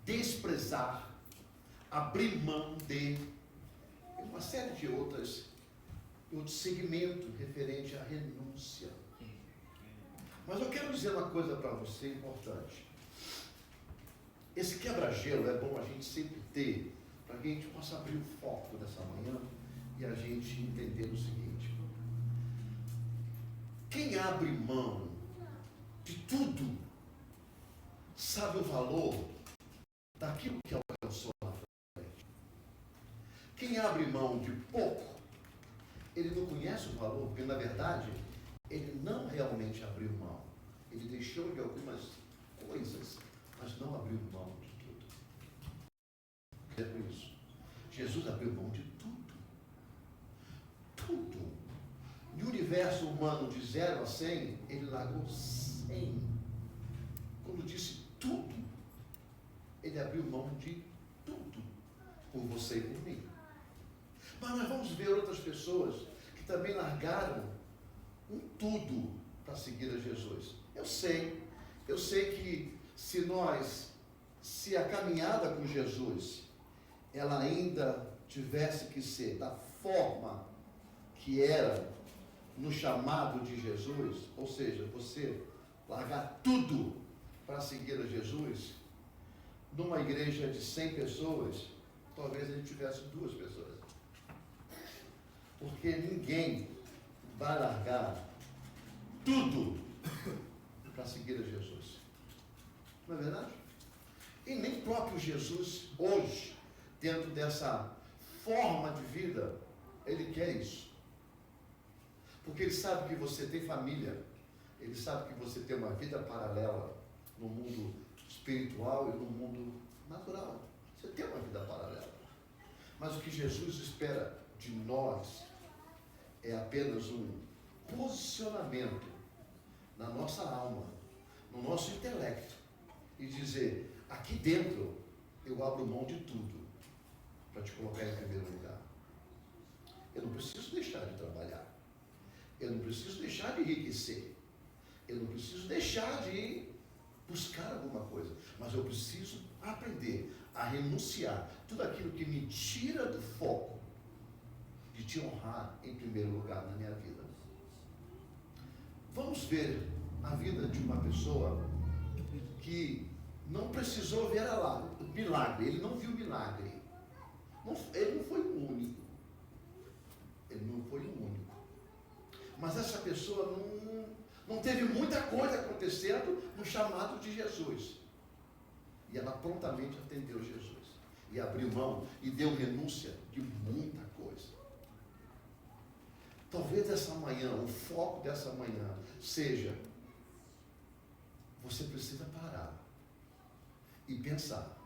desprezar, abrir mão de uma série de outros segmentos referente à renúncia. Mas eu quero dizer uma coisa para você importante. Esse quebra-gelo é bom a gente sempre ter, para que a gente possa abrir o foco dessa manhã e a gente entender o seguinte: quem abre mão de tudo sabe o valor daquilo que alcançou na frente. Quem abre mão de pouco, ele não conhece o valor, porque na verdade ele não realmente abriu mão. Ele deixou de algumas coisas, mas não abriu mão de tudo. É por isso. Jesus abriu mão de tudo. Tudo. No universo humano de 0 a 100, ele largou 100. Quando disse tudo, ele abriu mão de tudo por você e por mim. Mas nós vamos ver outras pessoas que também largaram um tudo para seguir a Jesus. Eu sei que se a caminhada com Jesus, ela ainda tivesse que ser da forma que era no chamado de Jesus, ou seja, você largar tudo para seguir a Jesus, numa igreja de 100 pessoas, talvez a gente tivesse 2 pessoas. Porque ninguém vai largar tudo para seguir a Jesus. Não é verdade? E nem próprio Jesus, hoje, dentro dessa forma de vida, ele quer isso. Porque ele sabe que você tem família, ele sabe que você tem uma vida paralela no mundo espiritual e no mundo natural. Você tem uma vida paralela. Mas o que Jesus espera de nós é apenas um posicionamento na nossa alma, no nosso intelecto, e dizer: aqui dentro eu abro mão de tudo para te colocar em primeiro lugar. Eu não preciso deixar de trabalhar, eu não preciso deixar de enriquecer, eu não preciso deixar de buscar alguma coisa, mas eu preciso aprender a renunciar tudo aquilo que me tira do foco de te honrar em primeiro lugar na minha vida. Vamos ver a vida de uma pessoa que não precisou ver o milagre, ele não viu o milagre. Ele não foi o único. Ele não foi o único. Mas essa pessoa não teve muita coisa acontecendo no chamado de Jesus. E ela prontamente atendeu Jesus. E abriu mão e deu renúncia de muita coisa. Talvez essa manhã, o foco dessa manhã seja: você precisa parar e pensar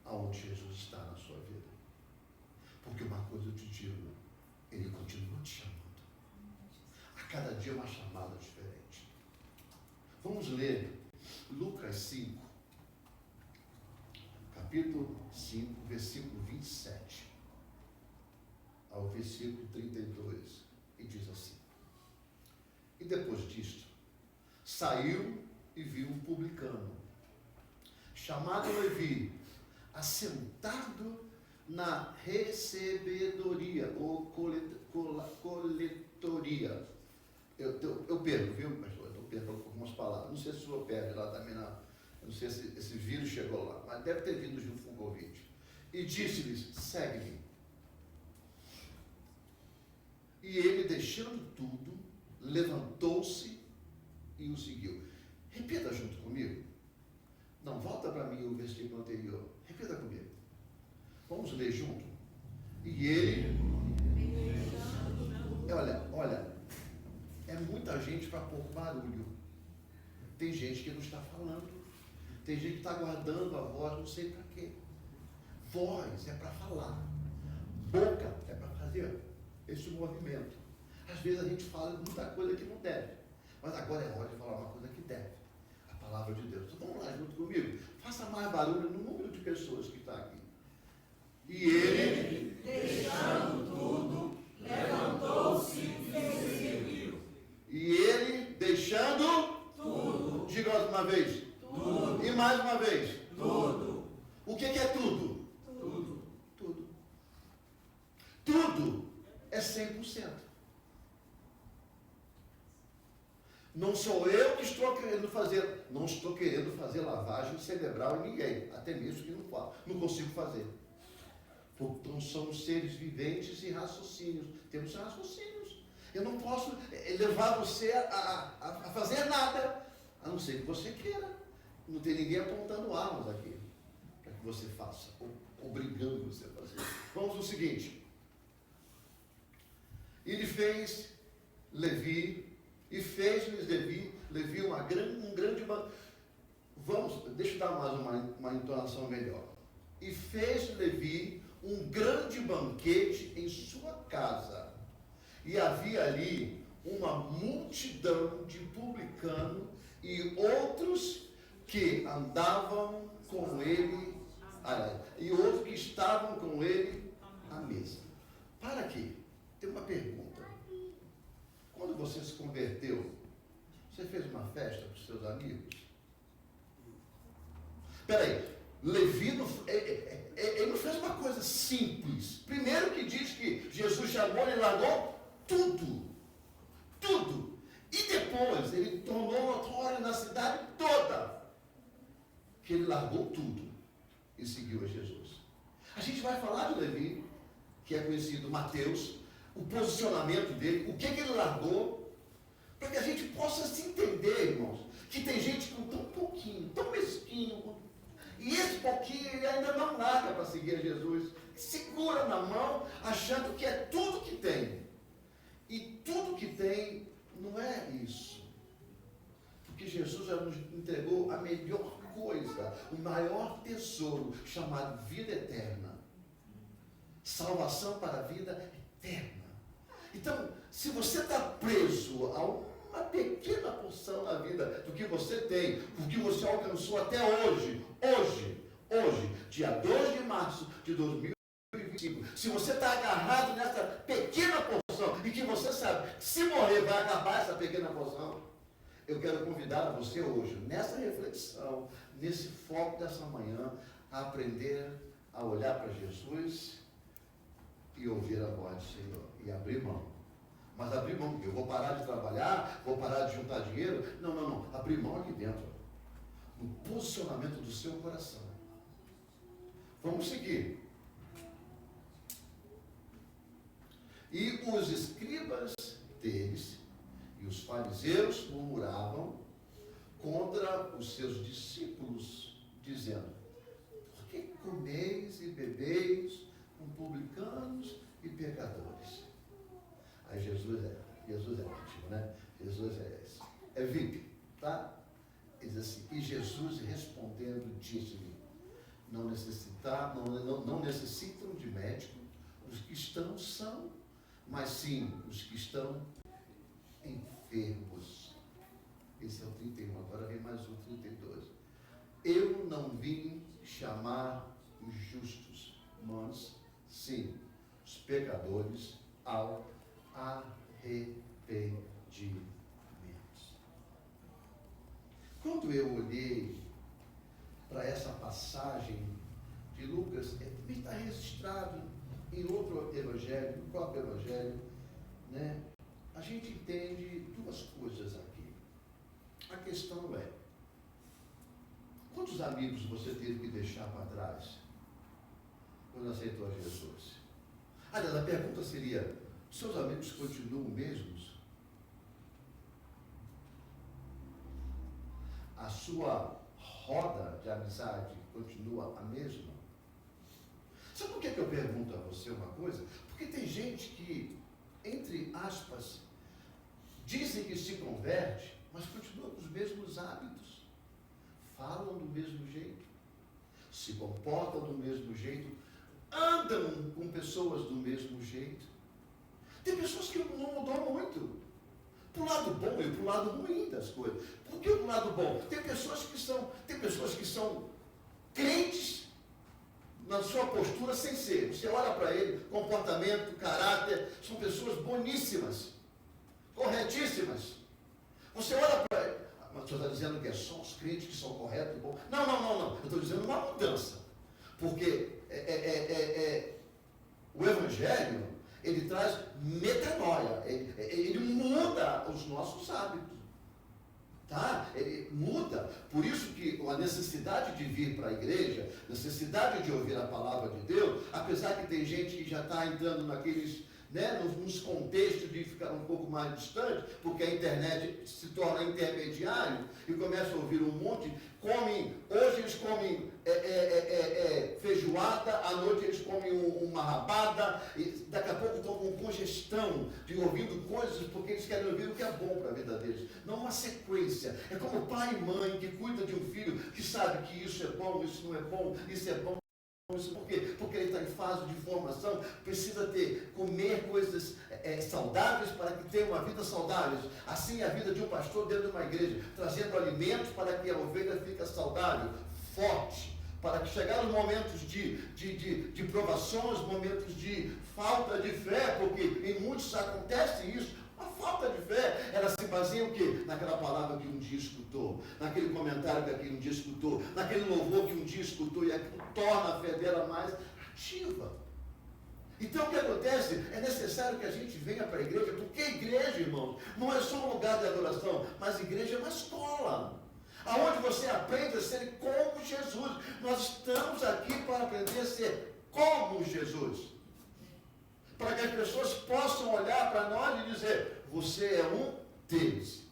aonde Jesus está na sua vida. Porque uma coisa eu te digo, ele continua te chamando. A cada dia uma chamada diferente. Vamos ler Lucas 5, capítulo 5, versículo 27 ao versículo 32, e diz assim: e depois disto, saiu e viu um publicano, chamado Levi, assentado na recebedoria, ou coletoria. Eu perco, viu, pastor? Eu perco algumas palavras. Não sei se o senhor perde lá também, não sei se esse vírus chegou lá, mas deve ter vindo junto com o Covid. E disse-lhes: segue-me. E ele, deixando tudo, levantou-se e o seguiu. Repita junto comigo. Não, volta para mim o versículo anterior. Repita comigo. Vamos ler junto. E ele... Olha, é muita gente para pouco barulho. Tem gente que não está falando. Tem gente que está guardando a voz, não sei para quê. Voz é para falar. Boca é para fazer esse movimento. Às vezes a gente fala muita coisa que não deve, mas agora é hora de falar uma coisa que deve. A palavra de Deus. Então vamos lá junto comigo. Faça mais barulho no número de pessoas que está aqui. E ele, deixando tudo, levantou-se e seguiu. E ele, deixando tudo. Diga mais uma vez. Tudo. E mais uma vez. Tudo. que é tudo? Tudo. Tudo. Tudo é 100%. Não sou eu que estou querendo fazer, não estou querendo fazer lavagem cerebral em ninguém, até mesmo que não consigo fazer. Então somos seres viventes e raciocínios, temos raciocínios. Eu não posso levar você a fazer nada, a não ser que você queira. Não tem ninguém apontando armas aqui, para que você faça, obrigando você a fazer. Vamos ao seguinte. Ele fez Levi, e fez-lhes Levi um grande banquete. Deixa eu dar mais uma entonação melhor. E fez Levi um grande banquete em sua casa. E havia ali uma multidão de publicanos e outros que andavam com ele, e outros que estavam com ele à mesa. Para aqui, tem uma pergunta. Quando você se converteu, você fez uma festa para os seus amigos? Espera aí, Levi ele não fez uma coisa simples. Primeiro que diz que Jesus chamou e largou tudo. Tudo. E depois ele tornou notório na cidade toda que ele largou tudo e seguiu a Jesus. A gente vai falar de Levi, que é conhecido Mateus, o posicionamento dele, o que ele largou, para que a gente possa se entender, irmãos, que tem gente com tão pouquinho, tão mesquinho, e esse pouquinho ele ainda não larga para seguir a Jesus, segura na mão, achando que é tudo que tem. E tudo que tem não é isso. Porque Jesus já nos entregou a melhor coisa, o maior tesouro, chamado vida eterna. Salvação para a vida eterna. Então, se você está preso a uma pequena porção da vida do que você tem, do que você alcançou até hoje, dia 2 de março de 2025, se você está agarrado nessa pequena porção e que você sabe que se morrer vai acabar essa pequena porção, eu quero convidar você hoje, nessa reflexão, nesse foco dessa manhã, a aprender a olhar para Jesus e ouvir a voz do Senhor e abrir mão. Mas abrir mão, porque eu vou parar de trabalhar, vou parar de juntar dinheiro. Não. Abrir mão aqui dentro. No posicionamento do seu coração. Vamos seguir. E os escribas deles e os fariseus murmuravam contra os seus discípulos, dizendo: por que comeis e bebeis com publicanos e pecadores? Aí Jesus é ótimo, né? Jesus é VIP, tá? Ele diz assim, e Jesus respondendo disse-lhe, não necessitam de médico os que estão são, mas sim os que estão enfermos. Esse é o 31, agora vem mais um 32. Eu não vim chamar os justos, mas sim os pecadores ao arrependimento. Quando eu olhei para essa passagem de Lucas, também está registrado em outro evangelho, no próprio evangelho, né? A gente entende duas coisas aqui. A questão é, quantos amigos você teve que deixar para trás quando aceitou a Jesus? Aliás, a pergunta seria, seus amigos continuam mesmos? A sua roda de amizade continua a mesma? Sabe por que eu pergunto a você uma coisa? Porque tem gente que, entre aspas, dizem que se converte, mas continua com os mesmos hábitos, falam do mesmo jeito, se comportam do mesmo jeito, andam com pessoas do mesmo jeito. Tem pessoas que não mudam muito, para o lado bom e para o lado ruim das coisas. Por que o lado bom? Tem pessoas que são crentes na sua postura sem ser. Você olha para ele, comportamento, caráter, são pessoas boníssimas, corretíssimas. Você olha para ele, mas você está dizendo que é só os crentes que são corretos e bons? Não. Eu estou dizendo uma mudança. Porque o Evangelho, ele traz metanoia, ele muda os nossos hábitos. Tá? Ele muda. Por isso que a necessidade de vir para a igreja, necessidade de ouvir a palavra de Deus, apesar que tem gente que já está entrando naqueles, nos contextos de ficar um pouco mais distante, porque a internet se torna intermediário e começa a ouvir um monte, hoje eles comem feijoada, à noite eles comem uma rabada, e daqui a pouco estão com congestão de ouvindo coisas porque eles querem ouvir o que é bom para a vida deles, não uma sequência. É como pai e mãe que cuida de um filho, que sabe que isso é bom, isso não é bom, isso é bom. Por quê? Porque ele está em fase de formação, precisa comer coisas saudáveis para que tenha uma vida saudável. Assim é a vida de um pastor dentro de uma igreja, trazendo alimentos para que a ovelha fique saudável, forte, para que chegar os momentos de provações, momentos de falta de fé, porque em muitos acontece isso. A falta de fé, ela se baseia em quê? Naquela palavra que um dia escutou, naquele comentário que aquele um dia escutou, naquele louvor que um dia escutou, e aquilo torna a fé dela mais ativa. Então o que acontece? É necessário que a gente venha para a igreja, porque a igreja, irmãos, não é só um lugar de adoração, mas a igreja é uma escola, aonde você aprende a ser como Jesus. Nós estamos aqui para aprender a ser como Jesus, para que as pessoas possam olhar para nós e dizer, você é um deles.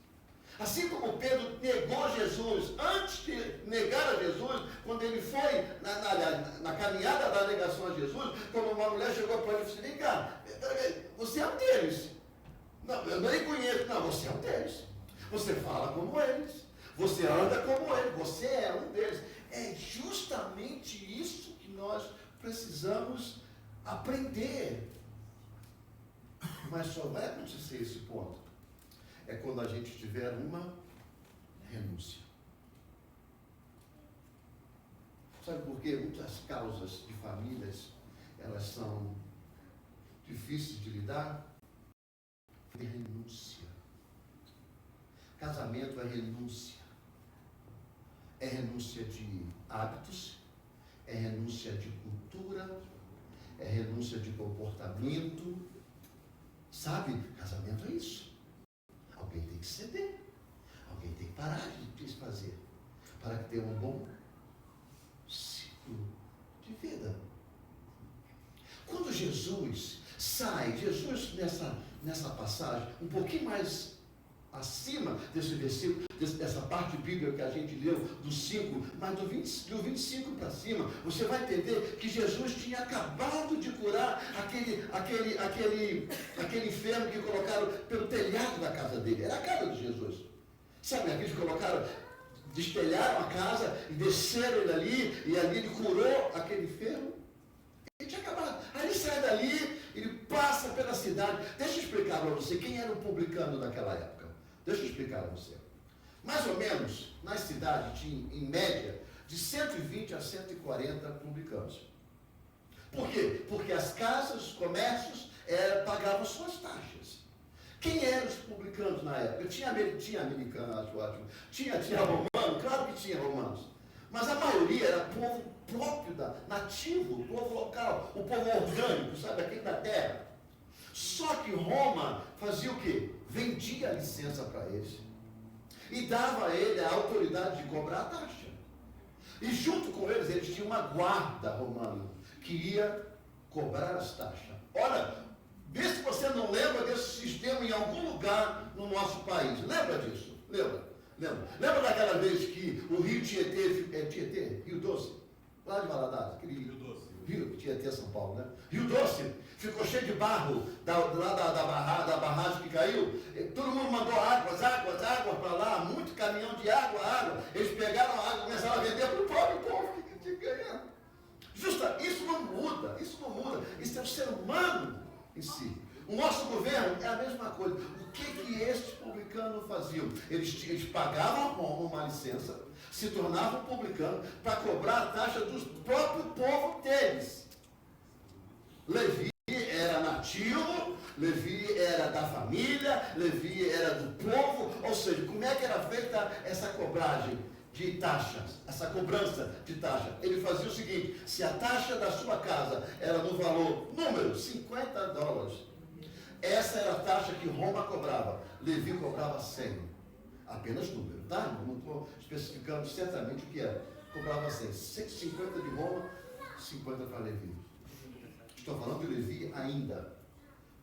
Assim como Pedro negou Jesus, antes de negar a Jesus, quando ele foi na caminhada da negação a Jesus, quando uma mulher chegou para ele e disse, vem cá, você é um deles. Não, eu nem conheço. Não, você é um deles. Você fala como eles. Você anda como eles. Você é um deles. É justamente isso que nós precisamos aprender. Mas só vai acontecer esse ponto quando a gente tiver uma renúncia. Sabe por quê? Muitas causas de famílias, elas são difíceis de lidar. É renúncia. Casamento é renúncia. É renúncia de hábitos, é renúncia de cultura, é renúncia de comportamento. Sabe, casamento é isso. Alguém tem que ceder. Alguém tem que parar de fazer. Para que tenha um bom ciclo de vida. Quando Jesus sai, nessa passagem, um pouquinho mais acima desse versículo, dessa parte bíblica que a gente leu, do 5, mas do 25 para cima, você vai entender que Jesus tinha acabado de curar aquele enfermo que colocaram pelo telhado da casa dele. Era a casa de Jesus. Sabe, aqueles que destelharam a casa e desceram ele ali, e ali ele curou aquele enfermo. Ele tinha acabado. Aí ele sai dali, ele passa pela cidade. Deixa eu explicar para você quem era o publicano naquela época. Deixa eu explicar a você. Mais ou menos, nas cidades tinha, em média, de 120 a 140 publicanos. Por quê? Porque as casas, os comércios, pagavam suas taxas. Quem eram os publicanos na época? Tinha americano, acho ótimo. Tinha romano, claro que tinha romanos. Mas a maioria era povo próprio, nativo, povo local, o povo orgânico, sabe, aqui da terra. Só que Roma fazia o quê? Vendia a licença para eles e dava a ele a autoridade de cobrar a taxa. E junto com eles tinham uma guarda romana que ia cobrar as taxas. Olha, vê se você não lembra desse sistema em algum lugar no nosso país. Lembra disso? Lembra daquela vez que o Rio Tietê, Rio Doce, lá de Valadares, aquele Rio Tietê, São Paulo, né? Rio Doce, ficou cheio de barro, da barragem que caiu. Todo mundo mandou águas para lá, muito caminhão de água. Eles pegaram a água e começaram a vender para o pobre povo que tinha ganhado. Isso não muda. Isso é o ser humano em si. O nosso governo é a mesma coisa. O que estes publicanos faziam? Eles pagavam uma licença, se tornavam publicanos para cobrar a taxa do próprio povo deles. Levi era nativo, Levi era da família, Levi era do povo, ou seja, como é que era feita essa cobragem? de taxas, essa cobrança de taxa. Ele fazia o seguinte: se a taxa da sua casa era no valor, número, $50, essa era a taxa que Roma cobrava. Levi cobrava 100. Apenas número, tá? Não estou especificando certamente o que era. Cobrava 100. 150 de Roma, 50 para Levi. Estou falando de Levi ainda.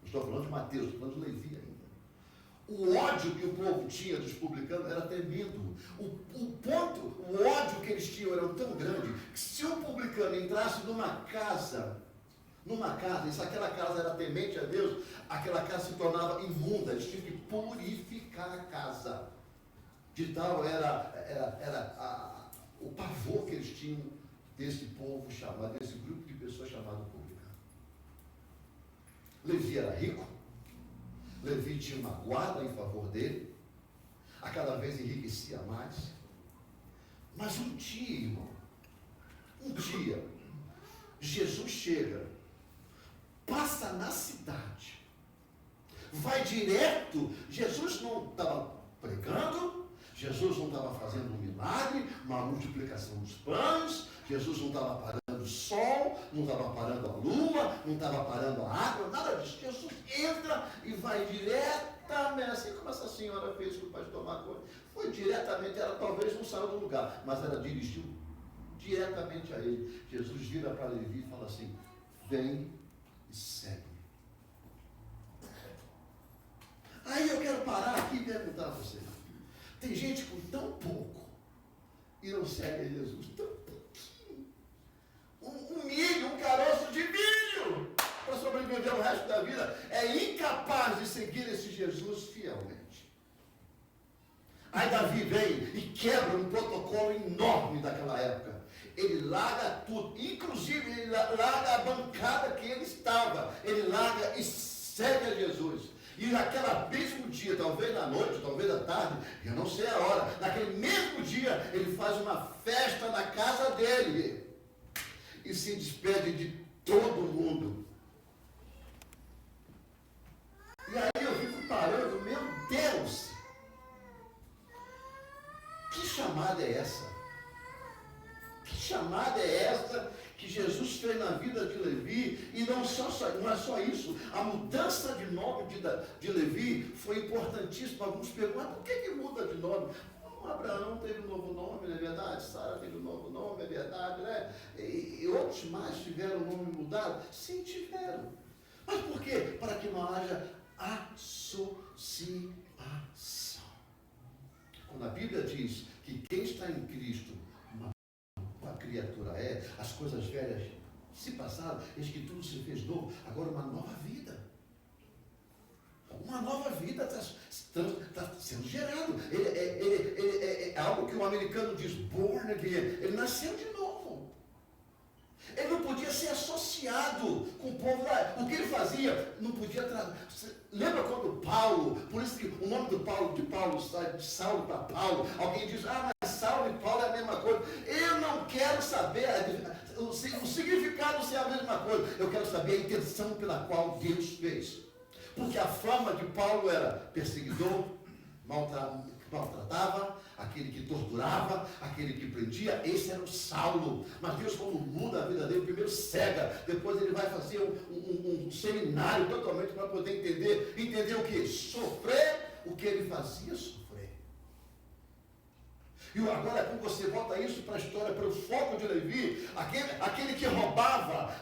Não estou falando de Mateus, estou falando de Levi ainda. O ódio que o povo tinha dos publicanos era tremendo. O ódio que eles tinham era tão grande que se um publicano entrasse numa casa, e se aquela casa era temente a Deus, aquela casa se tornava imunda. Eles tinham que purificar a casa. De tal era o pavor que eles tinham desse povo chamado, desse grupo de pessoas chamado publicano. Levi era rico. Levi tinha uma guarda em favor dele, a cada vez enriquecia mais. Mas um dia, irmão, Jesus chega, passa na cidade, vai direto. Jesus não estava pregando, Jesus não estava fazendo um milagre, uma multiplicação dos pães, Jesus não estava parando o sol, não estava parando a lua, não estava parando a água, nada disso. Jesus entra e vai diretamente, assim como essa senhora fez com o pastor Marcos. Foi diretamente, ela talvez não saiu do lugar, mas ela dirigiu diretamente a ele. Jesus vira para Levi e fala assim: vem e segue. Aí eu quero parar aqui e perguntar a você: tem gente com tão pouco e não segue a Jesus? Tão pouquinho. Um milho, um caroço de milho para sobreviver o resto da vida, é incapaz de seguir esse Jesus fielmente. Aí Davi vem e quebra um protocolo enorme daquela época. Ele larga tudo, inclusive ele larga a bancada que ele estava, ele larga e segue a Jesus. E naquele mesmo dia, talvez na noite, talvez à tarde, eu não sei a hora, naquele mesmo dia, ele faz uma festa na casa dele e se despede de todo mundo. E aí eu fico parando, meu Deus, que chamada é essa? Que chamada é essa que Jesus fez na vida de Levi? E não é só isso, a mudança de nome de Levi foi importantíssima. Alguns perguntam: por que muda de nome? Abraão teve um novo nome, não é verdade? Sara teve um novo nome, é verdade, né? E outros mais tiveram o nome mudado? Sim, tiveram. Mas por quê? Para que não haja associação. Quando a Bíblia diz que quem está em Cristo, uma criatura é, as coisas velhas se passaram, eis que tudo se fez novo, agora uma nova vida. Uma nova vida está sendo gerado. É algo que o americano diz born again. Ele nasceu de novo. Ele não podia ser associado com o povo lá. O que ele fazia não podia lembra quando Paulo, por isso que o nome de Paulo sai de Saulo para Paulo. Alguém diz: mas Saulo e Paulo é a mesma coisa. Eu não quero saber o significado se é a mesma coisa. Eu quero saber a intenção pela qual Deus fez. Porque a fama de Paulo era perseguidor, maltratava, aquele que torturava, aquele que prendia. Esse era o Saulo. Mas Deus, quando muda a vida dele, primeiro cega, depois ele vai fazer um seminário totalmente para poder entender o que? Sofrer o que ele fazia sofrer. E agora, quando você volta isso para a história, para o foco de Levi, aquele que roubava,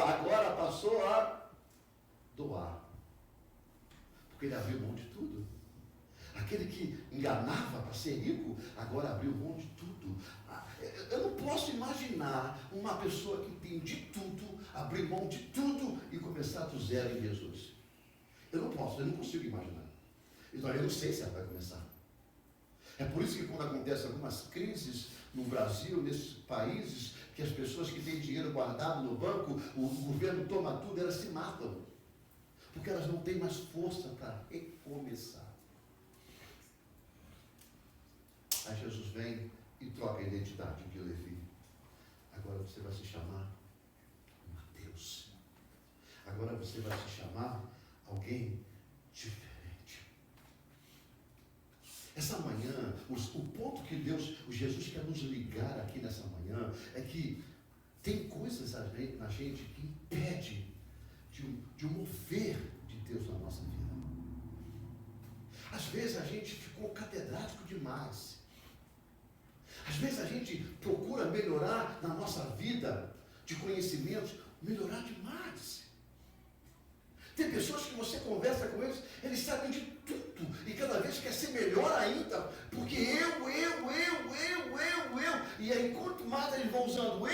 agora passou a doar, porque ele abriu mão de tudo. Aquele que enganava para ser rico, agora abriu mão de tudo. Eu não posso imaginar uma pessoa que tem de tudo, abrir mão de tudo e começar do zero em Jesus. Eu não consigo imaginar. Então eu não sei se ela vai começar. É por isso que quando acontecem algumas crises no Brasil, nesses países, que as pessoas que têm dinheiro guardado no banco, o governo toma tudo, elas se matam. Porque elas não têm mais força para recomeçar. Aí Jesus vem e troca a identidade de Levi. Agora você vai se chamar Mateus. Agora você vai se chamar alguém diferente. É Essa manhã, o ponto que o Jesus quer nos ligar aqui nessa manhã, é que tem coisas na gente que impede de um mover de Deus na nossa vida. Às vezes a gente ficou catedrático demais. Às vezes a gente procura melhorar na nossa vida de conhecimentos, melhorar demais. Tem pessoas que você conversa com eles sabem de tudo, e cada vez quer ser melhor ainda, porque eu, e aí quanto mais eles vão usando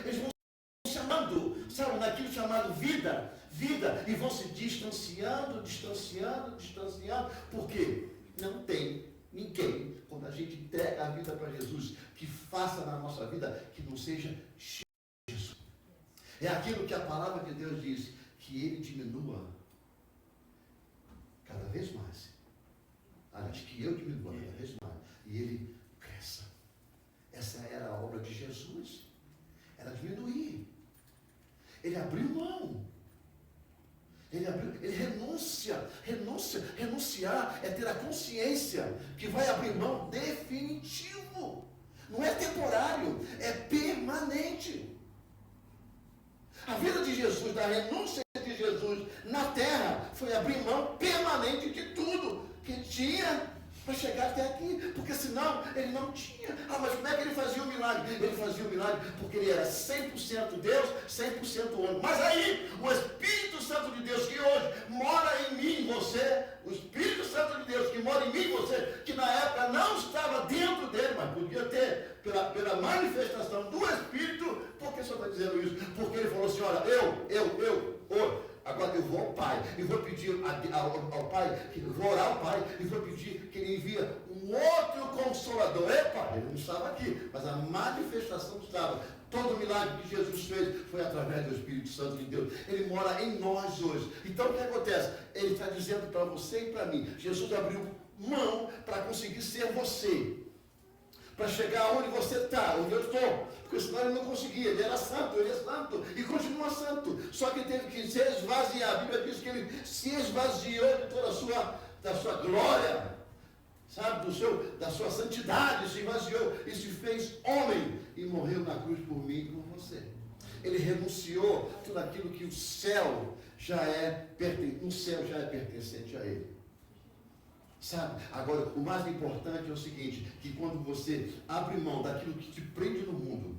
eles vão chamando, sabe, naquilo chamado vida, e vão se distanciando, porque não tem ninguém, quando a gente entrega a vida para Jesus, que faça na nossa vida, que não seja Jesus. É aquilo que a palavra de Deus diz, que ele diminua cada vez mais. Aliás, que eu diminua cada vez mais. E ele cresça. Essa era a obra de Jesus. Era diminuir. Ele abriu mão. Ele renunciar é ter a consciência que vai abrir mão definitivo. Não é temporário, é permanente. A vida de Jesus, da renúncia de Jesus na terra, foi abrir mão permanente de tudo que tinha para chegar até aqui, porque senão ele não tinha. Mas como é que ele fazia o milagre? Ele fazia o milagre porque ele era 100% Deus, 100% homem. Mas aí, o Espírito Santo de Deus que hoje mora em mim e em você, o Espírito Santo de Deus que mora em mim e em você, que na época não estava dentro dele, mas podia ter, pela manifestação do Espírito. Por que o Senhor está dizendo isso? Porque ele falou assim, olha, agora eu vou ao Pai, e vou pedir ao Pai, vou orar ao Pai, e vou pedir que ele envie um outro Consolador. Epa, ele não estava aqui, mas a manifestação estava. Todo o milagre que Jesus fez foi através do Espírito Santo de Deus. Ele mora em nós hoje. Então o que acontece? Ele está dizendo para você e para mim, Jesus abriu mão para conseguir ser você. Para chegar onde você está, onde eu estou, porque senão ele não conseguia, ele era santo, ele é santo, e continua santo, só que teve que se esvaziar. A Bíblia diz que ele se esvaziou de toda da sua glória, sabe, da sua santidade, se esvaziou e se fez homem, e morreu na cruz por mim e por você. Ele renunciou tudo aquilo que o céu já é pertencente a ele. Sabe? Agora, o mais importante é o seguinte, que quando você abre mão daquilo que te prende no mundo,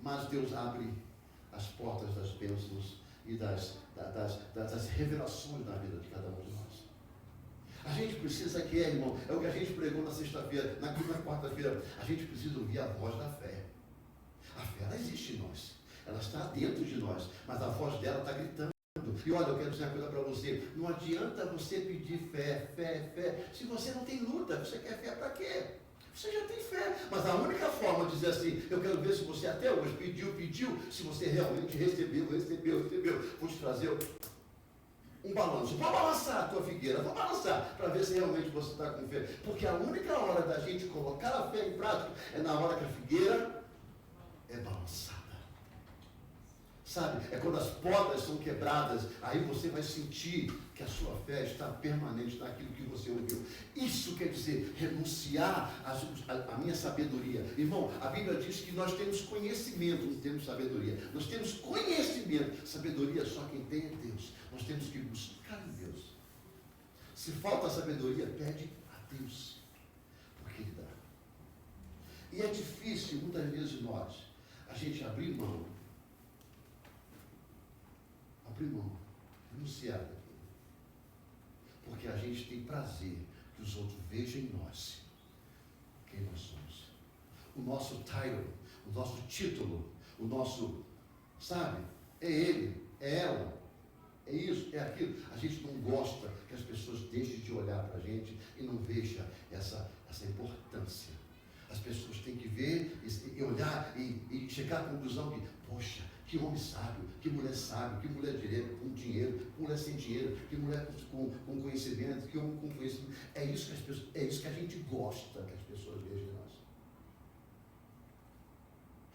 mas Deus abre as portas das bênçãos e das revelações na vida de cada um de nós. A gente precisa irmão, é o que a gente pregou na sexta-feira, na quarta-feira, a gente precisa ouvir a voz da fé. A fé, ela existe em nós, ela está dentro de nós, mas a voz dela está gritando. E olha, eu quero dizer uma coisa para você, não adianta você pedir fé, se você não tem luta. Você quer fé para quê? Você já tem fé, mas a única forma de dizer assim, eu quero ver se você até hoje pediu, se você realmente recebeu, vou te trazer um balanço, vou balançar a tua figueira, vou balançar, para ver se realmente você está com fé, porque a única hora da gente colocar a fé em prática, é na hora que a figueira é balançada. Sabe, é quando as podas são quebradas, aí você vai sentir que a sua fé está permanente naquilo que você ouviu. Isso quer dizer renunciar à minha sabedoria. Irmão, a Bíblia diz que nós temos conhecimento, não temos sabedoria. Nós temos conhecimento, sabedoria só quem tem é Deus. Nós temos que buscar em Deus. Se falta sabedoria, pede a Deus, porque Ele dá. E é difícil, muitas vezes a gente abrir mão, renunciar daquilo. Porque a gente tem prazer que os outros vejam em nós quem nós somos. O nosso title, o nosso título, o nosso, sabe, é ele, é ela, é isso, é aquilo. A gente não gosta que as pessoas deixem de olhar para a gente e não vejam essa importância. As pessoas têm que ver e olhar e chegar à conclusão que, poxa, que homem sábio, que mulher com dinheiro, que mulher sem dinheiro, que mulher com conhecimento, que homem com conhecimento. É isso que a gente gosta que as pessoas vejam em nós.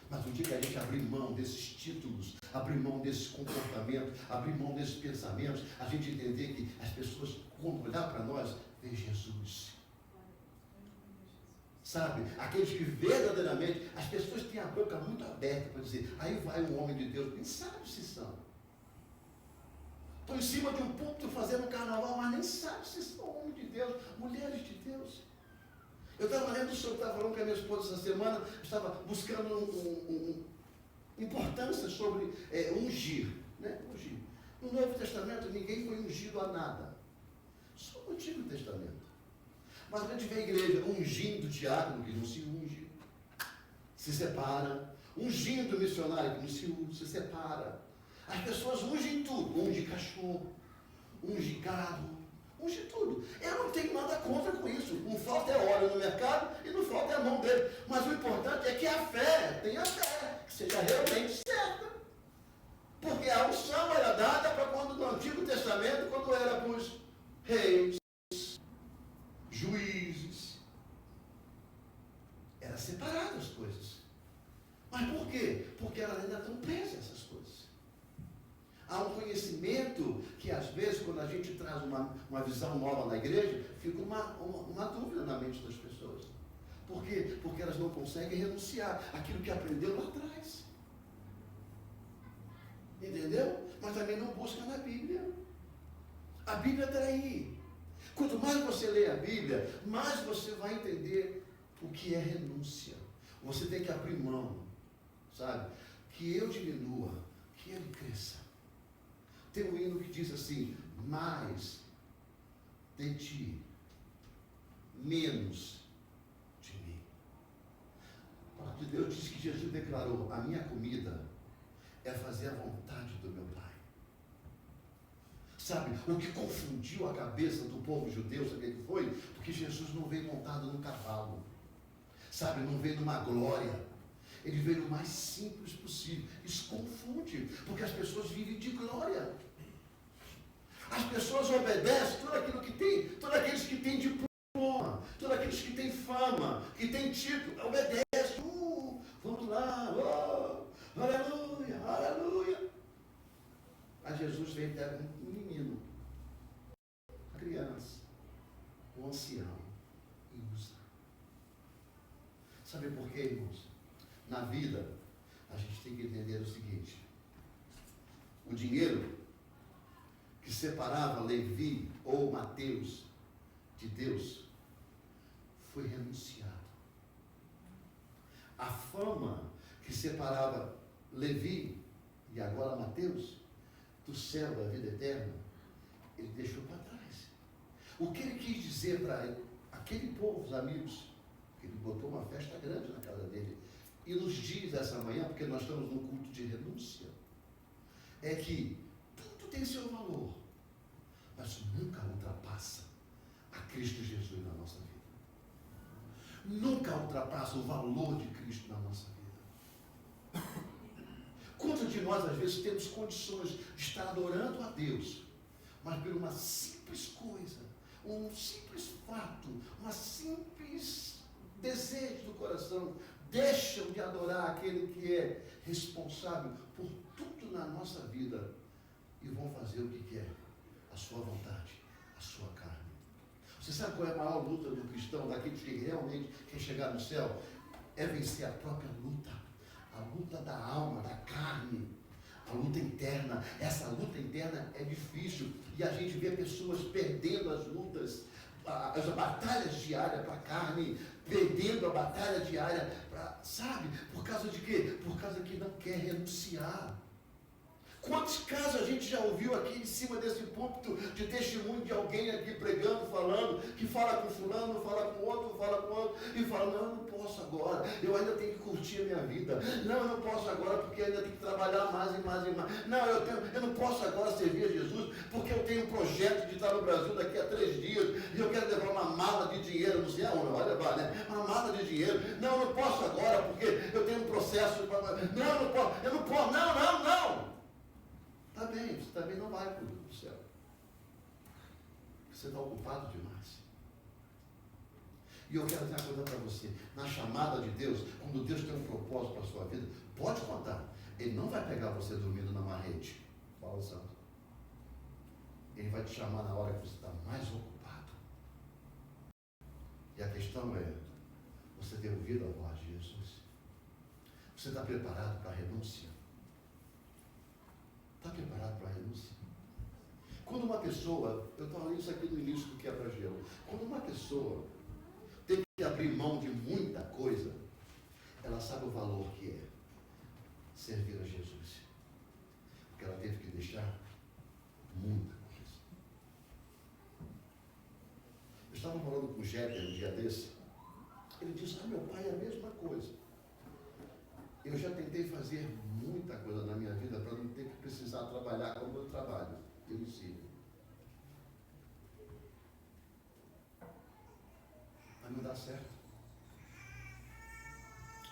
Mas o dia que a gente abrir mão desses títulos, abrir mão desse comportamento, abrir mão desses pensamentos, a gente entender que as pessoas, quando olhar para nós, vê Jesus. Sabe? Aqueles que verdadeiramente, as pessoas têm a boca muito aberta para dizer, aí vai um homem de Deus, nem sabe se são. Estão em cima de um púlpito fazendo carnaval, mas nem sabe se são homens de Deus, mulheres de Deus. Eu estava lendo sobre, estava falando com a minha esposa essa semana, estava buscando importância sobre ungir, né? Ungir. No Novo Testamento ninguém foi ungido a nada, só no Antigo Testamento. Mas a gente vê a igreja ungindo o diácono que não se unge, se separa, ungindo o missionário que não se unge, se separa. As pessoas ungem tudo, unge cachorro, unge gado, unge tudo. Eu não tenho nada contra com isso. Não falta é óleo no mercado e não falta é a mão dele. Mas o importante é que a fé, tenha fé, que seja realmente certa. Porque a unção era dada para quando no Antigo Testamento, quando era para os reis, juízes, era separado as coisas. Mas por quê? Porque elas ainda estão presas, essas coisas. Há um conhecimento que às vezes, quando a gente traz uma visão nova na igreja, fica uma dúvida na mente das pessoas. Por quê? Porque elas não conseguem renunciar àquilo que aprendeu lá atrás. Entendeu? Mas também não busca na Bíblia. A Bíblia está aí. Quanto mais você lê a Bíblia, mais você vai entender o que é renúncia. Você tem que abrir mão, sabe? Que eu diminua, que ele cresça. Tem um hino que diz assim, mais de ti, menos de mim. A palavra de Deus diz que Jesus declarou, a minha comida é fazer a vontade do meu Pai. Sabe, o que confundiu a cabeça do povo judeu, sabe o que foi? Porque Jesus não veio montado num cavalo, sabe, não veio numa glória. Ele veio o mais simples possível. Isso confunde, porque as pessoas vivem de glória. As pessoas obedecem tudo aquilo que tem, todos aqueles que têm diploma, todos aqueles que têm fama, que têm título, obedecem. Vamos lá, aleluia, aleluia. Mas Jesus veio dar um menino, uma criança, um ancião, e usa. Sabe por quê, irmãos? Na vida, a gente tem que entender o seguinte: o dinheiro que separava Levi ou Mateus de Deus foi renunciado. A fama que separava Levi e agora Mateus do céu, da vida eterna, ele deixou para trás. O que ele quis dizer para aquele povo, os amigos, que ele botou uma festa grande na casa dele, e nos diz essa manhã, porque nós estamos num culto de renúncia, é que tudo tem seu valor, mas nunca ultrapassa a Cristo Jesus na nossa vida. Nunca ultrapassa o valor de Cristo na nossa vida. Quantos de nós, às vezes, temos condições de estar adorando a Deus, mas por uma simples coisa, um simples fato, uma simples desejo do coração, deixam de adorar aquele que é responsável por tudo na nossa vida e vão fazer o que quer, a sua vontade, a sua carne. Você sabe qual é a maior luta do cristão, daqueles que realmente quer chegar no céu? É vencer a própria luta, a luta da alma, da carne, a luta interna. Essa luta interna é difícil e a gente vê pessoas perdendo as lutas, as batalhas diárias para a carne, perdendo a batalha diária para, sabe, por causa de quê? Por causa que não quer renunciar. Quantos casos a gente já ouviu aqui em cima desse púlpito de testemunho de alguém aqui pregando, falando, que fala com fulano, fala com outro, e fala, não, eu não posso agora, eu ainda tenho que curtir a minha vida, não, eu não posso agora porque ainda tenho que trabalhar mais e mais e mais, não, eu não posso agora servir a Jesus porque eu tenho um projeto de estar no Brasil daqui a 3 dias, e eu quero levar uma mala de dinheiro, não sei aonde, vai levar, né? Uma mala de dinheiro, não, eu não posso agora porque eu tenho um processo, não, eu não posso, não. Está bem, você também não vai para o céu. Você está ocupado demais. E eu quero dizer uma coisa para você. Na chamada de Deus, quando Deus tem um propósito para a sua vida, pode contar. Ele não vai pegar você dormindo numa rede. Fala o santo. Ele vai te chamar na hora que você está mais ocupado. E a questão é, Você tem ouvido a voz de Jesus? Você está preparado para a renúncia? Está preparado para a renúncia? Quando uma pessoa, eu falei isso aqui no início do quebra-gelo, quando uma pessoa tem que abrir mão de muita coisa, ela sabe o valor que é servir a Jesus. Porque ela teve que deixar muita coisa. Eu estava falando com o Jeter um dia desse, ele disse, meu pai é a mesma coisa. Eu já tentei fazer muita coisa na minha vida para não ter que precisar trabalhar como eu trabalho. Eu ensino. Mas não dá certo.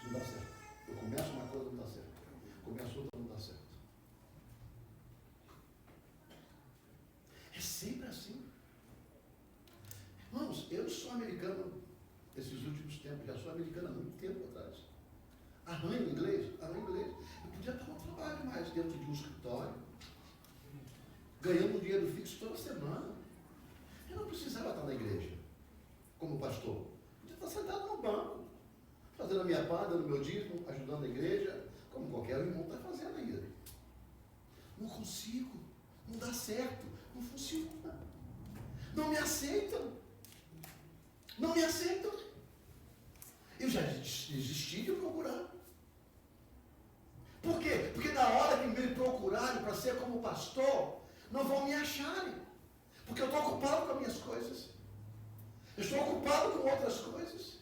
Não dá certo. Eu começo uma coisa, não dá certo. Começo outra, não dá certo. É sempre assim. Irmãos, eu sou americano esses últimos tempos. Já sou americano há muito tempo atrás. Arranho inglês. Eu podia estar no trabalho mais dentro de um escritório, ganhando um dinheiro fixo toda semana. Eu não precisava estar na igreja, como pastor. Eu podia estar sentado no banco, fazendo a minha parte, dando meu dízimo, ajudando a igreja, como qualquer irmão está fazendo ainda. Não consigo, não dá certo, não funciona. Não me aceitam. Não me aceitam. Eu já desisti de procurar. Por quê? Porque na hora que me procurarem para ser como pastor, não vão me acharem. Porque eu estou ocupado com as minhas coisas. Eu estou ocupado com outras coisas.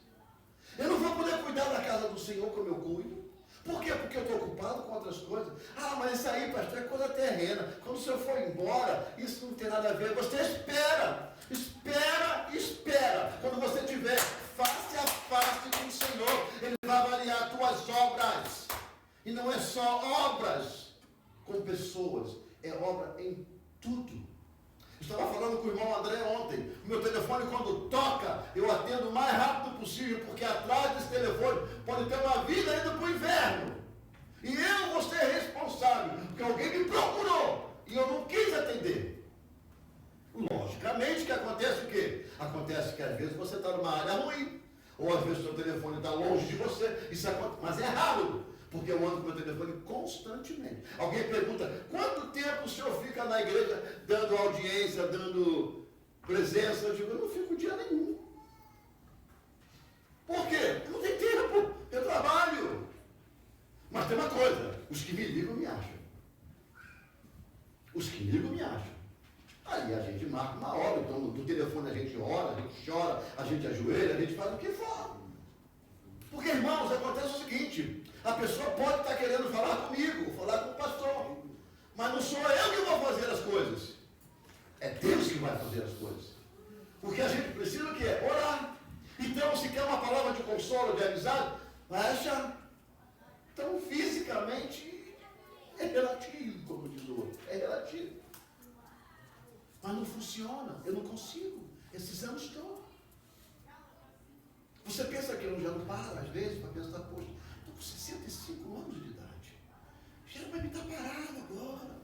Eu não vou poder cuidar da casa do Senhor como eu cuido. Por quê? Porque eu estou ocupado com outras coisas. Mas isso aí, pastor, é coisa terrena. Quando o Senhor for embora, isso não tem nada a ver. Você espera. Espera. Quando você estiver face a face com o Senhor, Ele vai avaliar as tuas obras. E não é só obras com pessoas, é obra em tudo. Estava falando com o irmão André ontem. O meu telefone, quando toca, eu atendo o mais rápido possível, porque atrás desse telefone pode ter uma vida indo para o inferno. E eu vou ser responsável, porque alguém me procurou e eu não quis atender. Logicamente que acontece o quê? Acontece que às vezes você está numa área ruim, ou às vezes o seu telefone está longe de você, isso acontece, mas é raro. Porque eu ando com o meu telefone constantemente. Alguém pergunta, quanto tempo o senhor fica na igreja dando audiência, dando presença? Eu digo, eu não fico dia nenhum. Por quê? Eu não tenho tempo, eu trabalho. Mas tem uma coisa, os que me ligam me acham. Os que me ligam me acham. Aí a gente marca uma hora, então no telefone a gente ora, a gente chora, a gente ajoelha, a gente faz o que for. Porque, irmãos, acontece o seguinte, a pessoa pode estar querendo falar comigo, falar com o pastor, mas não sou eu que vou fazer as coisas. É Deus que vai fazer as coisas. Porque a gente precisa o quê? Orar. Então, se quer uma palavra de consolo, de amizade, vai achar. Então, fisicamente, é relativo, como diz o outro. É relativo. Mas não funciona. Eu não consigo. Esses anos todos. Você pensa que eu já não paro, às vezes, para pensar, poxa, estou com 65 anos de idade. Já era para me estar parado agora.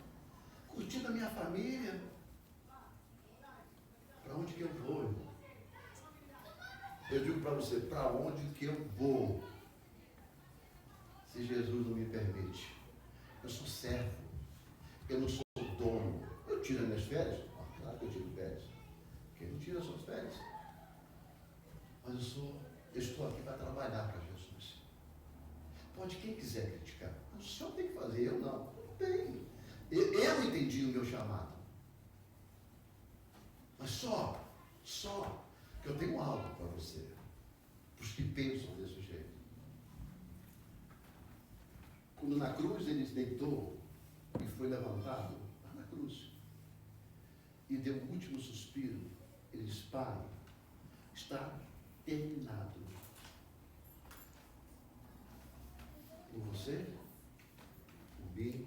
Curtindo a minha família. Para onde que eu vou, irmão? Eu digo para você, para onde que eu vou? Se Jesus não me permite. Eu sou servo. Eu não sou dono. Eu tiro as minhas férias? Claro que eu tiro férias. Quem não tira as suas férias? Mas eu estou aqui para trabalhar para Jesus. Pode quem quiser criticar. O senhor tem que fazer, eu não. Não tem. Eu entendi o meu chamado. Mas só que eu tenho algo para você. Para os que pensam desse jeito. Quando na cruz ele se deitou e foi levantado, lá na cruz, e deu o último suspiro, ele disse, Pai, está terminado. Por você, por mim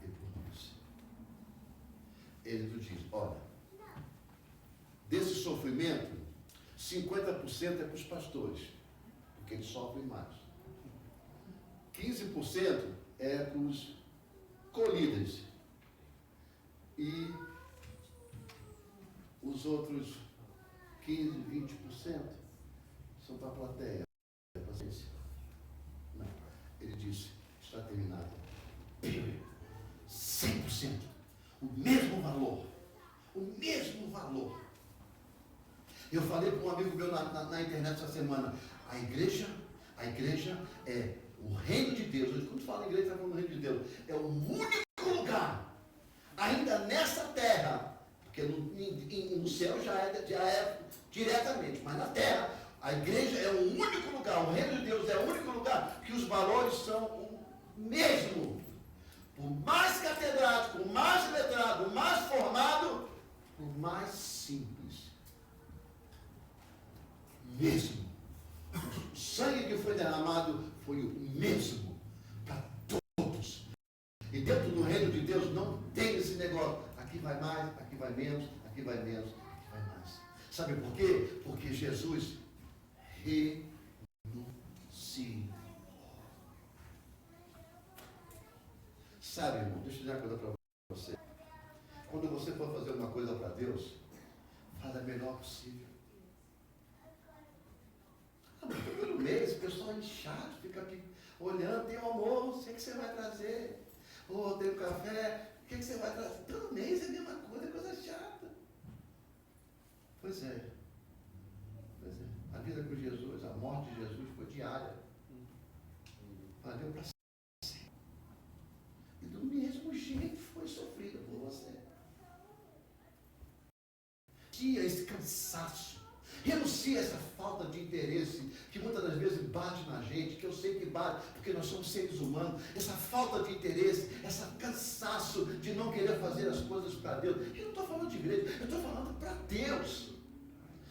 e por nós. Ele nos diz, olha, desse sofrimento, 50% é para os pastores, porque eles sofrem mais. 15% é para os co-líderes. E os outros 15, 20% Só para a plateia. Paciência. Não. Ele disse, está terminado. 100%. O mesmo valor. O mesmo valor. Eu falei para um amigo meu na internet essa semana, a igreja é o reino de Deus. Hoje, quando fala igreja, está falando do reino de Deus. É o único lugar, ainda nessa terra, porque no céu já é diretamente, mas na terra, a igreja é o único lugar, o reino de Deus é o único lugar que os valores são o mesmo. Por mais catedrático, o mais letrado, o mais formado, o mais simples. Mesmo. O sangue que foi derramado foi o mesmo para todos. E dentro do reino de Deus não tem esse negócio. Aqui vai mais, aqui vai menos, aqui vai menos, aqui vai mais. Sabe por quê? Porque Jesus renunciou. Sabe, irmão, deixa eu dizer uma coisa para você. Quando você for fazer uma coisa para Deus, faz a melhor possível. Pelo mês, o pessoal é chato, fica aqui olhando, tem o almoço, o que você vai trazer? Ou tem o café, o que você vai trazer? Todo mês é a mesma coisa, é coisa chata. Pois é. A vida com Jesus, a morte de Jesus foi diária. Valeu para sempre. E do mesmo jeito foi sofrida por você. Tira esse cansaço. Renuncia essa falta de interesse que muitas das vezes bate na gente, que eu sei que bate, porque nós somos seres humanos. Essa falta de interesse, esse cansaço de não querer fazer as coisas para Deus. Eu não estou falando de igreja, eu estou falando para Deus.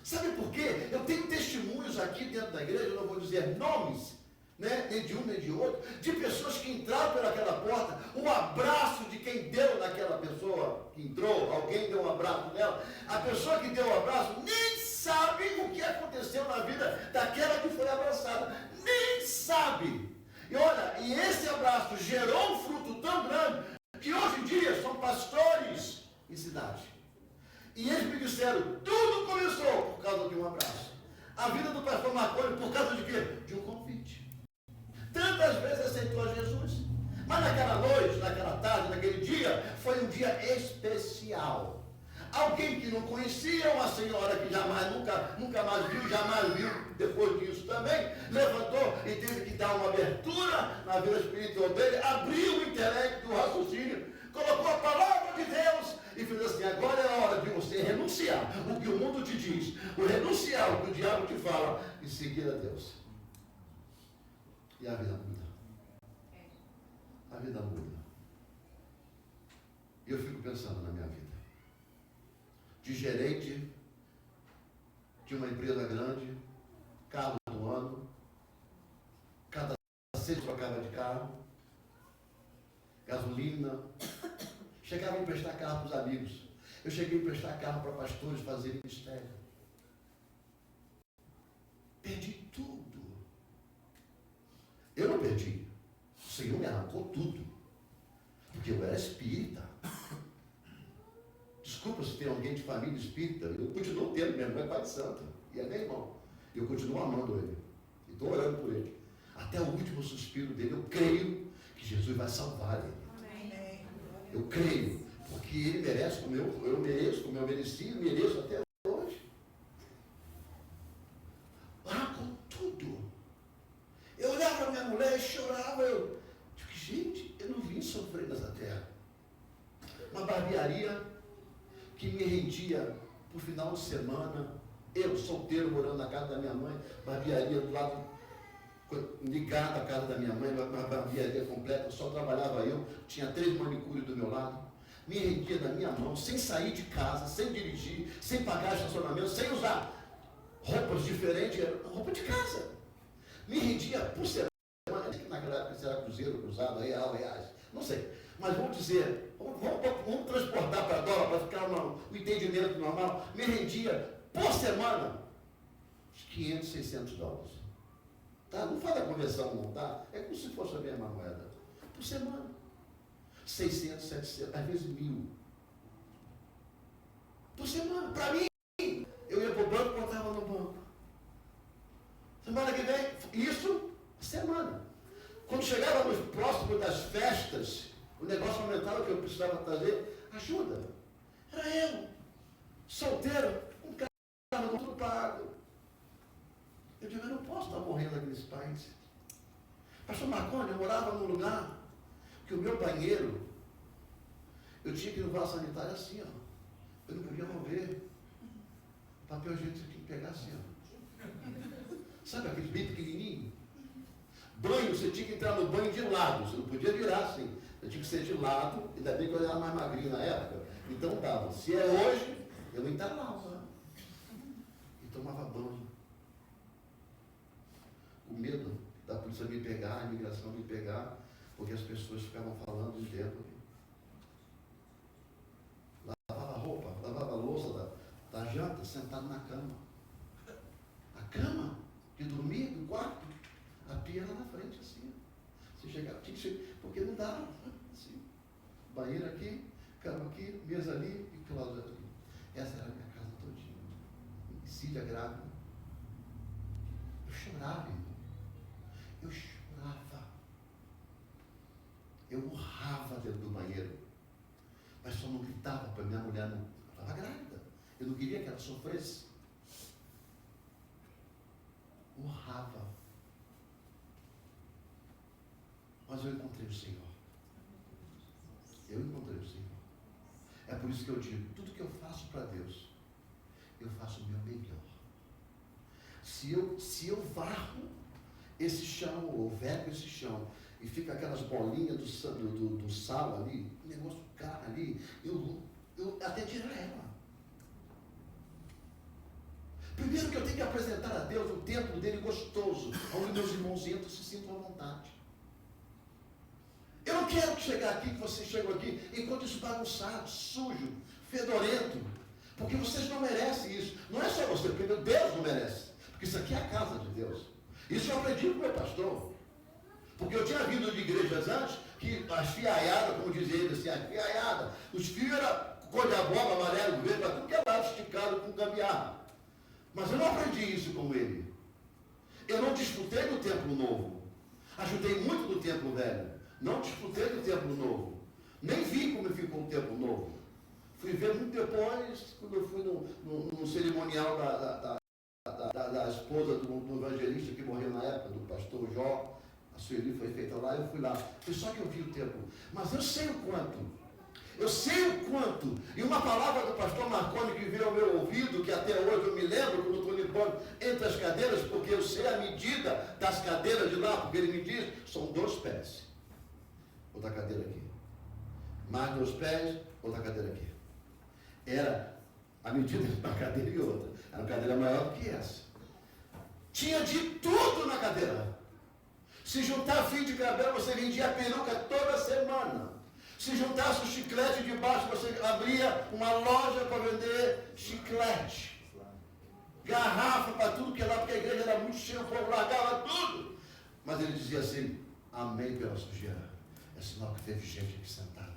Sabe por quê? Eu tenho testemunhos aqui dentro da igreja, eu não vou dizer nomes, né? Nem de um nem de outro, de pessoas que entraram pelaquela porta, um abraço de quem deu naquela pessoa que entrou, alguém deu um abraço nela, a pessoa que deu o abraço nem sabe o que aconteceu na vida daquela que foi abraçada, nem sabe. E olha, e esse abraço gerou um fruto tão grande que hoje em dia são pastores em cidade. E eles me disseram, tudo começou por causa de um abraço. A vida do pastor Marconi, por causa de quê? De um convite. Tantas vezes aceitou a Jesus. Mas naquela noite, naquela tarde, naquele dia, foi um dia especial. Alguém que não conhecia, uma senhora que nunca mais viu depois disso também, levantou e teve que dar uma abertura na vida espiritual dele, abriu o intelecto do raciocínio, colocou a palavra de Deus e fez assim, agora é a hora de você renunciar o que o mundo te diz, renunciar o que o diabo te fala e seguir a Deus. E a vida muda. A vida muda. E eu fico pensando na minha vida. De gerente de uma empresa grande, carro do ano, cada 6 trocava de carro, gasolina, chegava a emprestar carro para os amigos. Eu cheguei a emprestar carro para pastores fazerem ministério. Perdi tudo. Eu não perdi. O Senhor me arrancou tudo. Porque eu era espírita. Desculpa se tem alguém de família espírita, eu continuo tendo, meu irmão é pai de santo, e é meu irmão. Eu continuo amando ele, e estou orando por ele. Até o último suspiro dele, eu creio que Jesus vai salvar ele. Amém. Eu creio, porque ele merece como eu mereço, como eu mereci, e mereço até hoje. Com tudo. Eu olhava para minha mulher e chorava, eu digo, gente, eu não vim sofrer nessa terra. Uma barbearia que me rendia por final de semana, eu solteiro morando na casa da minha mãe, barbearia do lado, ligada à casa da minha mãe, uma barbearia completa, só trabalhava eu, tinha 3 manicures do meu lado, me rendia da minha mão, sem sair de casa, sem dirigir, sem pagar estacionamento, sem usar roupas diferentes, roupa de casa, me rendia por semana, naquela época será cruzeiro, cruzado, reais, não sei. Mas vamos dizer, vamos transportar para dólar para ficar um entendimento normal. Me rendia por semana uns 500, 600 dólares. Tá? Não faz a conversão não, tá? É como se fosse a mesma moeda. Por semana. 600, 700, às vezes 1.000. Por semana. Para mim, eu ia para o banco e botava no banco. Semana que vem, isso, semana. Quando chegávamos próximo das festas, o negócio aumentava que eu precisava trazer ajuda. Era eu, solteiro, um carro tudo pago. Eu digo, eu não posso estar morrendo aqui nesse país. Pastor Marconi, eu morava num lugar que o meu banheiro, eu tinha que ir no vaso sanitário assim, ó. Eu não podia mover. Papel higiênico você tinha que pegar assim, ó. Sabe aqueles bem pequenininhos? Banho, você tinha que entrar no banho de lado, você não podia virar assim. Eu tinha que ser de lado, ainda bem que eu era mais magrinho na época. Então dava. Se é hoje, eu entalava. E tomava banho. O medo da polícia me pegar, a imigração me pegar, porque as pessoas ficavam falando de dentro. Lavava a roupa, lavava a louça da janta, sentado na cama. A cama de dormir no quarto, a pia lá na frente, assim. Você chegava, tinha que chegar, porque não dava, assim. Banheiro aqui, cama aqui, mesa ali e closet ali. Essa era a minha casa todinha. Cília grávida. Eu chorava, irmão. Eu chorava. Eu urrava dentro do banheiro. Mas só não gritava para minha mulher, não. Ela estava grávida. Eu não queria que ela sofresse. Urrava. Mas eu encontrei o Senhor. Eu encontrei o Senhor. É por isso que eu digo, tudo que eu faço para Deus, eu faço o meu melhor. Se eu varro esse chão, ou vergo esse chão, e fica aquelas bolinhas do sal ali, o negócio do carro ali, eu até tirar ela. Primeiro que eu tenho que apresentar a Deus o templo dele gostoso, onde meus irmãos entram e se sintam à vontade. Eu não quero chegar aqui, que vocês chegam aqui, enquanto isso bagunçado, sujo, fedorento, porque vocês não merecem isso. Não é só você, porque Deus não merece, porque isso aqui é a casa de Deus. Isso eu aprendi com o meu pastor, porque eu tinha vindo de igrejas antes, que as fiaiadas, como dizia ele assim, as fiaiadas, os fios eram cor de abóbora, amarelo, verde, para tudo que é lado, esticado com gambiarra. Mas eu não aprendi isso com ele. Eu não desfrutei do templo novo. Ajudei muito do templo velho. Não desfrutei do templo novo. Nem vi como ficou o templo novo. Fui ver muito depois, quando eu fui no cerimonial da esposa do evangelista que morreu na época, do pastor Jó. A Sueli foi feita lá, eu fui lá. Foi só que eu vi o templo. Mas eu sei o quanto. Eu sei o quanto. E uma palavra do pastor Marconi que veio ao meu ouvido, que até hoje eu me lembro, quando eu estou limpando entre as cadeiras, porque eu sei a medida das cadeiras de lá, porque ele me diz, são 2 pés. Outra cadeira aqui. Mais 2 pés, outra cadeira aqui. Era a medida de uma cadeira e outra. Era uma cadeira maior do que essa. Tinha de tudo na cadeira. Se juntar fio de cabelo, você vendia peruca toda semana. Se juntasse o chiclete de baixo, você abria uma loja para vender chiclete. Garrafa para tudo que era, porque a igreja era muito cheia, o povo largava tudo. Mas ele dizia assim, amém pela sujeira. É sinal que teve gente aqui sentada.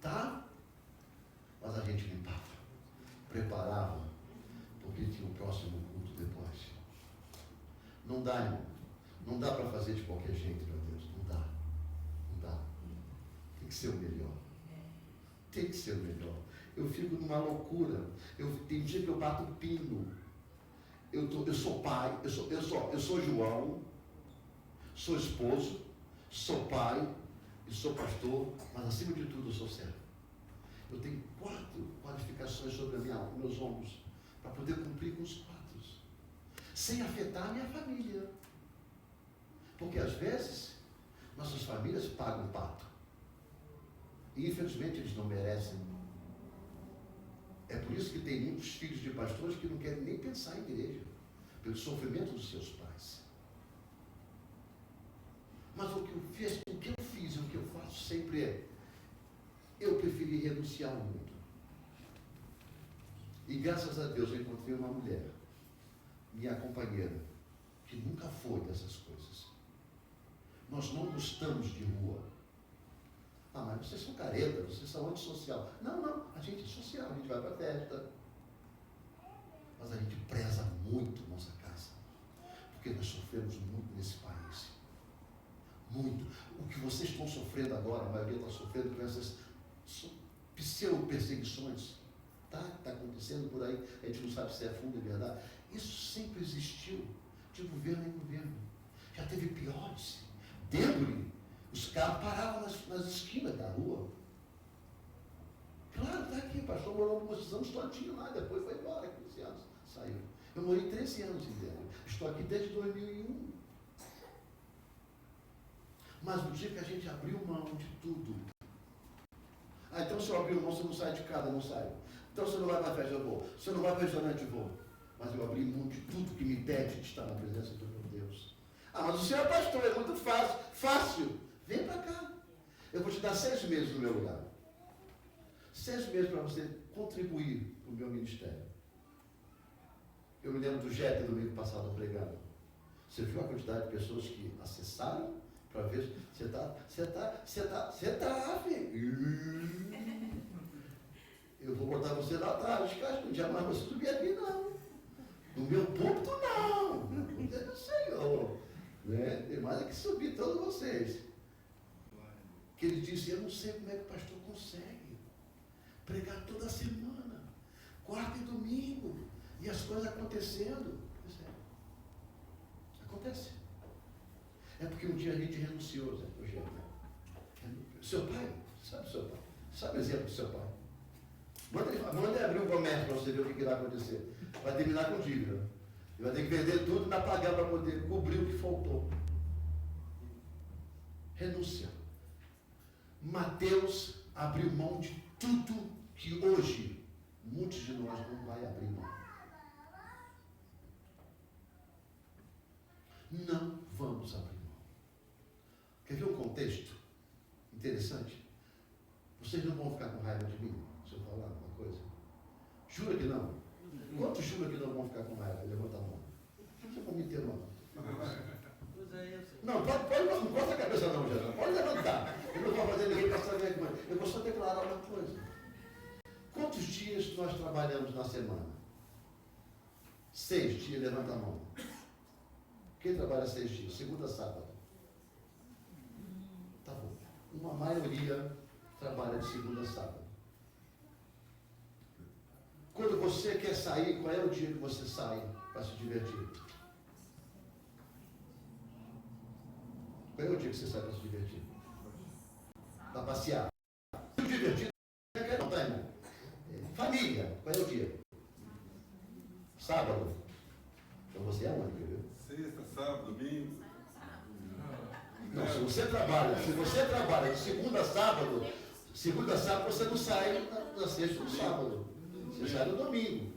Tá? Mas a gente limpava, preparava, porque tinha o próximo culto depois. Não dá, irmão. Não dá para fazer de qualquer jeito, meu Deus. Não dá. Não dá. Tem que ser o melhor. Tem que ser o melhor. Eu fico numa loucura. Tem dia que eu bato o pino. Eu sou pai, eu sou João, sou esposo, sou pai e sou pastor, mas acima de tudo eu sou servo. Eu tenho 4 qualificações sobre meus ombros para poder cumprir com os 4, sem afetar a minha família. Porque às vezes nossas famílias pagam pato. E infelizmente eles não merecem. É por isso que tem muitos filhos de pastores que não querem nem pensar em igreja, pelo sofrimento dos seus pais. Mas o que eu fiz e o que eu faço sempre é, eu preferi renunciar ao mundo. E graças a Deus eu encontrei uma mulher, minha companheira, que nunca foi dessas coisas. Nós não gostamos de rua. Ah, mas vocês são caretas, vocês são antissocial. Não, a gente é social, a gente vai para a festa. Mas a gente preza muito nossa casa. Porque nós sofremos muito nesse país. Muito. O que vocês estão sofrendo agora, a maioria está sofrendo com essas pseudo-perseguições. Está acontecendo por aí, a gente não sabe se é fundo, é verdade. Isso sempre existiu, de governo em governo. Já teve piores. Dengue, os carros paravam nas esquinas da rua. Claro, está aqui, o pastor morou alguns anos todinho lá, depois foi embora, 15 anos, saiu. Eu morei 13 anos em Dengue, estou aqui desde 2001. Mas no dia que a gente abriu mão de tudo, então se eu abrir mão, você não sai de casa, não sai. Então você não vai para a festa, eu vou. Você não vai para o restaurante, eu vou. Mas eu abri mão de tudo que me impede de estar na presença do meu Deus. Mas o senhor é pastor, é muito fácil. Fácil. Vem para cá. Eu vou te dar 6 meses no meu lugar. 6 meses para você contribuir para o meu ministério. Eu me lembro do Jete domingo passado pregando. Você viu a quantidade de pessoas que acessaram para ver se você está, filho. Eu vou botar você lá atrás, cara, não tinha mais você subir aqui, não. No meu púlpito, não. Não tem do Senhor. Né? Tem mais é que subir todos vocês. Que ele disse, eu não sei como é que o pastor consegue pregar toda semana, quarta e domingo, e as coisas acontecendo. Acontece. É porque um dia a gente renunciou, Zé, o jeito. Seu pai, sabe o seu pai? Sabe o exemplo do seu pai? Manda ele abrir um comércio para você ver o que vai acontecer. Vai terminar com dívida. Ele vai ter que vender tudo e ainda pagar para poder cobrir o que faltou. Renúncia. Mateus abriu mão de tudo que hoje muitos de nós não vai abrir mão. Não vamos abrir mão. Quer ver um contexto interessante? Vocês não vão ficar com raiva de mim se eu falar uma coisa? Jura que não? Quantos juram que não vão ficar com raiva? Levanta a mão. Vocês vão me ter uma. Não, não costa a cabeça não, Jesus. Pode levantar. Eu não vou fazer ninguém passar vergonha. Eu vou só declarar uma coisa. Quantos dias nós trabalhamos na semana? 6 dias, levanta a mão. Quem trabalha 6 dias? Segunda a sábado. Tá bom. Uma maioria trabalha de segunda a sábado. Quando você quer sair, qual é o dia que você sai para se divertir? Qual é o dia que você sai para se divertir? Para passear. Se divertir, não tá, irmão? Família, qual é o dia? Sábado. Então você é único, viu? Sexta, sábado, domingo. Não, se você trabalha de segunda a sábado você não sai na sexta ou no sábado. Você sai no domingo.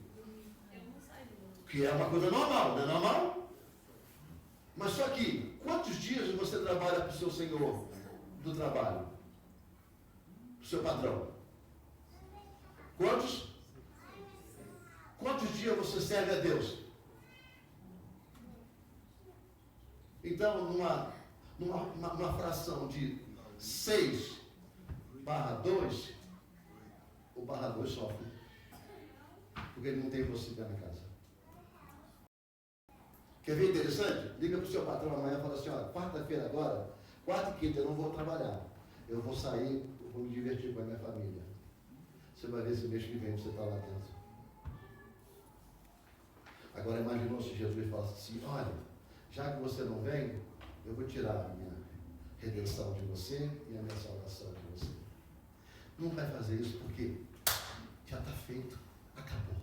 Que é uma coisa normal, não é normal? Mas só que, quantos dias você trabalha para o seu senhor do trabalho? Para o seu patrão? Quantos? Quantos dias você serve a Deus? Então, numa fração de 6/2, o /2 sofre. Porque ele não tem você na casa. Quer ver interessante? Liga para o seu patrão amanhã e fala assim, olha, quarta-feira agora, quarta e quinta eu não vou trabalhar. Eu vou sair, eu vou me divertir com a minha família. Você vai ver se mês que vem você está lá dentro. Agora imaginou se Jesus falasse assim, olha, já que você não vem, eu vou tirar a minha redenção de você e a minha salvação de você. Não vai fazer isso porque já está feito, acabou.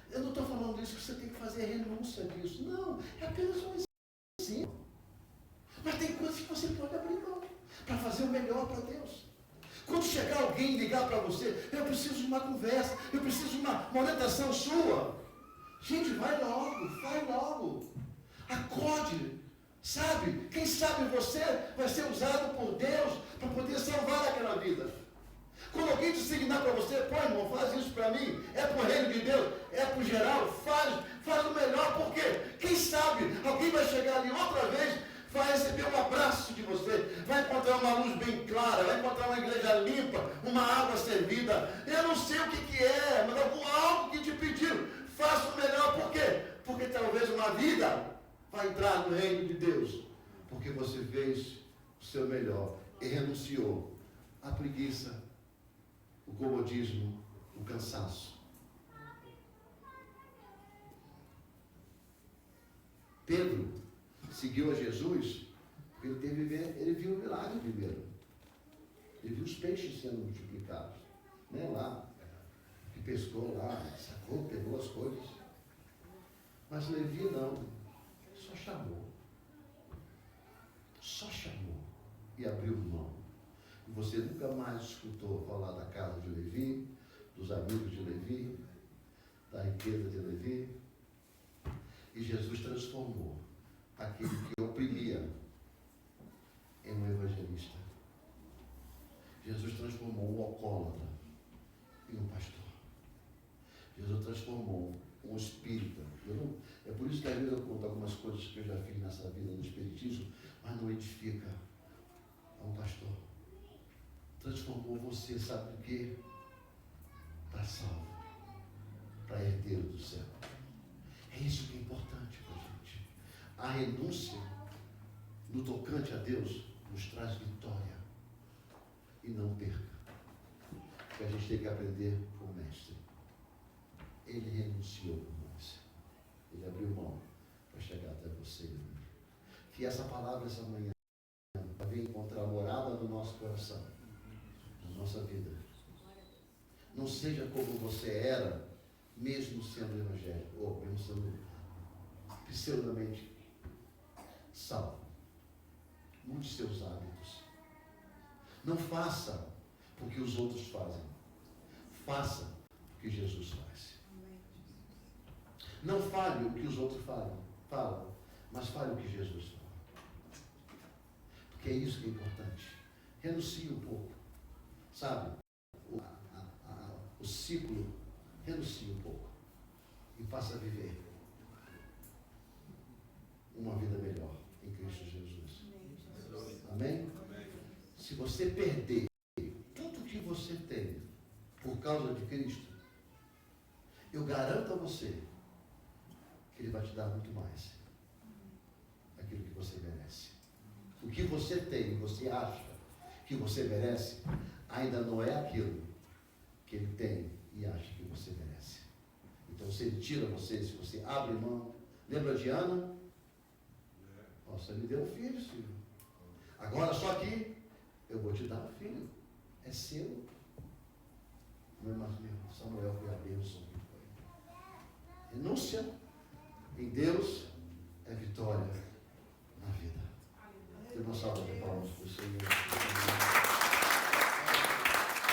Eu não estou falando isso que você tem que fazer renúncia disso. Não, é apenas um exemplo. Mas tem coisas que você pode abrir mão para fazer o melhor para Deus. Quando chegar alguém e ligar para você, eu preciso de uma conversa, eu preciso de uma orientação sua. Gente, vai logo. Acorde. Sabe? Quem sabe você vai ser usado por Deus para poder salvar aquela vida. Quando alguém te signar para você, pô, irmão, faz isso para mim, é para o reino de Deus, é para o geral, faz o melhor, porque quem sabe alguém vai chegar ali outra vez, vai receber um abraço de você, vai encontrar encontrar uma luz bem clara, vai encontrar uma igreja limpa, uma água servida. Eu não sei o que é, mas algo que te pediram. Faça o melhor, por quê? Porque talvez uma vida vai entrar no reino de Deus. Porque você fez o seu melhor e renunciou à preguiça, o comodismo, o cansaço. Pedro seguiu a Jesus porque ele viu o milagre primeiro. Ele viu os peixes sendo multiplicados. Né? Lá, que pescou lá, sacou, pegou as coisas. Mas Levi não, só chamou. Só chamou e abriu mão. E você nunca mais escutou falar da casa de Levi, dos amigos de Levi, da riqueza de Levi. E Jesus transformou aquele que oprimia em um evangelista. Jesus transformou um alcoólatra em um pastor. Jesus transformou um espírita. É por isso que às vezes eu conto algumas coisas que eu já fiz nessa vida no espiritismo, mas não edifica a um pastor. Transformou você, sabe do quê? Para salvo, para herdeiro do céu. É isso que é importante para a gente. A renúncia no tocante a Deus nos traz vitória. E não perca. Porque a gente tem que aprender com o mestre. Ele renunciou por nós. Ele abriu mão para chegar até você e a mim. Que essa palavra essa manhã venha encontrar morada no nosso coração, na nossa vida. Não seja como você era, mesmo sendo evangélico, ou mesmo sendo pseudamente salvo. Mude seus hábitos. Não faça o que os outros fazem. Faça o que Jesus faz. Não fale o que os outros falam, mas fale o que Jesus fala. Porque é isso que é importante. Renuncie um pouco. Sabe? O ciclo, renuncie um pouco. E passe a viver uma vida melhor em Cristo Jesus. Amém? Se você perder tudo que você tem por causa de Cristo, eu garanto a você que Ele vai te dar muito mais daquilo que você merece. O que você tem, você acha que você merece, ainda não é aquilo que Ele tem e acha que você merece. Então, se Ele tira você, se você abre mão, lembra de Ana? Você me deu um filho, filho. Agora, só que eu vou te dar um filho. É seu. Meu Samuel foi a bênção que foi. Renúncia em Deus é vitória na vida. Eu não salvo de palmas para o Senhor.